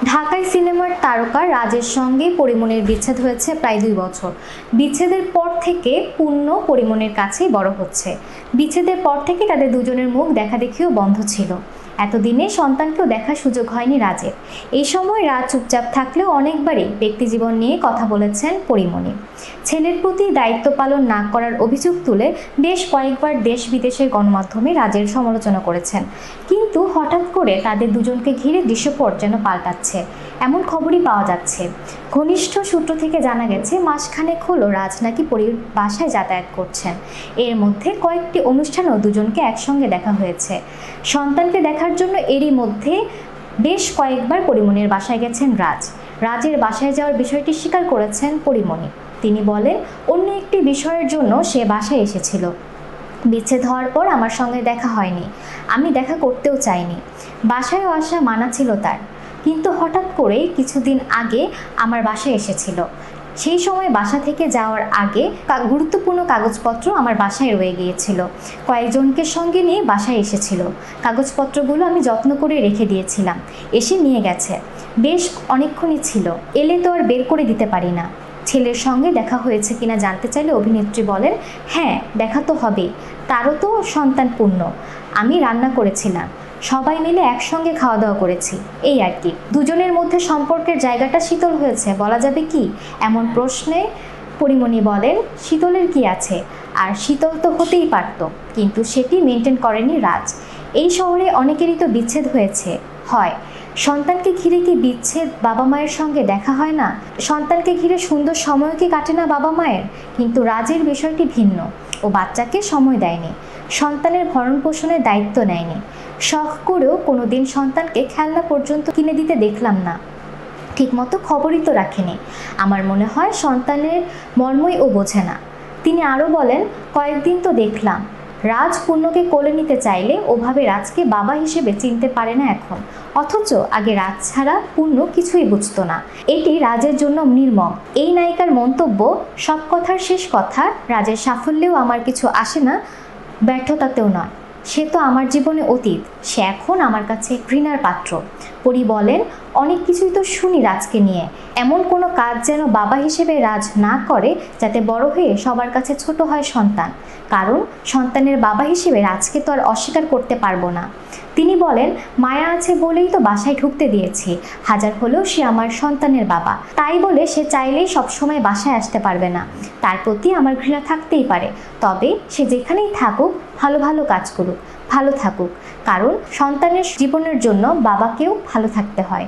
ঢাকায় সিনেমার তারকা রাজের সঙ্গে পরিমণির বিচ্ছেদ হয়েছে প্রায় 2 বছর। বিচ্ছেদের পর থেকে পূর্ণ পরিমণির কাছেই বড় হচ্ছে। বিচ্ছেদের পর থেকে তাদের দুজনের মুখ দেখাদেখিও বন্ধ ছিল। এতদিনে সন্তানকেও দেখার সুযোগ হয়নি রাজের। এই সময় রাজ চুপচাপ থাকলেও অনেকবারই ব্যক্তিজীবন নিয়ে কথা বলেছেন পরিমণি। ছেলের প্রতি দায়িত্ব পালন না করার অভিযোগ তুলে বেশ কয়েকবার দেশ বিদেশের গণমাধ্যমে রাজের সমালোচনা করেছেন। কিন্তু হঠাৎ করে তাদের দুজনকে ঘিরে দৃশ্যপট যেন পাল্টাচ্ছে, এমন খবরই পাওয়া যাচ্ছে। ঘনিষ্ঠ সূত্র থেকে জানা গেছে, মাসখানেক হলো রাজ নাকি বাসায় যাতায়াত করছেন। এর মধ্যে কয়েকটি অনুষ্ঠানেও দুজনকে একসঙ্গে দেখা হয়েছে। সন্তানকে দেখার জন্য এরই মধ্যে বেশ কয়েকবার পরিমণির বাসায় গেছেন রাজ। রাজের বাসায় যাওয়ার বিষয়টি স্বীকার করেছেন পরিমণি। তিনি বলেন, অন্য একটি বিষয়ের জন্য সে বাসায় এসেছিল। বিচ্ছেদ হওয়ার পর আমার সঙ্গে দেখা হয়নি, আমি দেখা করতেও চাইনি। বাসায়ও আসা মানা ছিল তার, কিন্তু হঠাৎ করেই কিছুদিন আগে আমার বাসায় এসেছিল। সেই সময় বাসা থেকে যাওয়ার আগে গুরুত্বপূর্ণ কাগজপত্র আমার বাসায় রয়ে গিয়েছিল। কয়েকজনকে সঙ্গে নিয়ে বাসায় এসেছিল। কাগজপত্রগুলো আমি যত্ন করে রেখে দিয়েছিলাম। এসে নিয়ে গেছে। বেশ অনেকক্ষণই ছিল, এলে তো আর বের করে দিতে পারি না। ছেলের সঙ্গে দেখা হয়েছে কিনা জানতে চাইলে অভিনেত্রী বলেন, হ্যাঁ, দেখা তো হবেই, তারও তো সন্তান পূর্ণ। আমি রান্না করেছিলাম, সবাই মিলে একসঙ্গে খাওয়া দাওয়া করেছি, এই আর কি। দুজনের মধ্যে সম্পর্কের জায়গাটা শীতল হয়েছে বলা যাবে কি? এমন প্রশ্নে পরিমণি বলেন, শীতলের কি আছে, আর শীতল তো হতেই পারত, কিন্তু সেটি মেনটেন করেনি রাজ। এই শহরে অনেকেরই তো বিচ্ছেদ হয়েছে, হয়। সন্তানকে ঘিরে কি বিচ্ছেদ বাবা মায়ের সঙ্গে দেখা হয় না? সন্তানকে ঘিরে সুন্দর সময় কি কাটে না বাবা মায়ের? কিন্তু রাজের বিষয়টি ভিন্ন। ও বাচ্চাকে সময় দেয়নি, সন্তানের ভরণ পোষণের দায়িত্ব নেয়নি। শখ করেও কোনোদিন সন্তানকে খেলনা পর্যন্ত কিনে দিতে দেখলাম না। ঠিকমতো খবরই তো রাখেনি। আমার মনে হয় সন্তানের মর্মই ও বোঝে না। তিনি আরও বলেন, কয়েকদিন তো দেখলাম রাজ পূর্ণকে কোলে নিতে চাইলে ওভাবে রাজকে বাবা হিসেবে চিনতে পারে না এখন। অথচ আগে রাজ ছাড়া পূর্ণ কিছুই বুঝতো না। এটি রাজের জন্য নির্মম। এই নায়িকার মন্তব্য, সব কথার শেষ কথা, রাজের সাফল্যেও আমার কিছু আসে না, ব্যর্থতাতেও নয়। সে তো আমার জীবনে অতীত, সে এখন আমার কাছে ঘৃণার পাত্র। পরি বলেন, অনেক কিছুই তো শুনি রাজকে নিয়ে। এমন কোনো কাজ যেন বাবা হিসেবে রাজ না করে যাতে বড় হয়ে সবার কাছে ছোট হয় সন্তান। কারণ সন্তানের বাবা হিসেবে রাজকে তো আর অস্বীকার করতে পারবো না। তিনি বলেন, মায়া আছে বলেই তো বাসায় ঢুকতে দিয়েছি, হাজার হলেও সে আমার সন্তানের বাবা। তাই বলে সে চাইলেই সবসময় বাসায় আসতে পারবে না। তার প্রতি আমার ঘৃণা থাকতেই পারে, তবে সে যেখানেই থাকুক ভালো ভালো কাজ করুক, ভালো থাকুক। কারণ সন্তানের জীবনের জন্য বাবাকেও ভালো থাকতে হয়।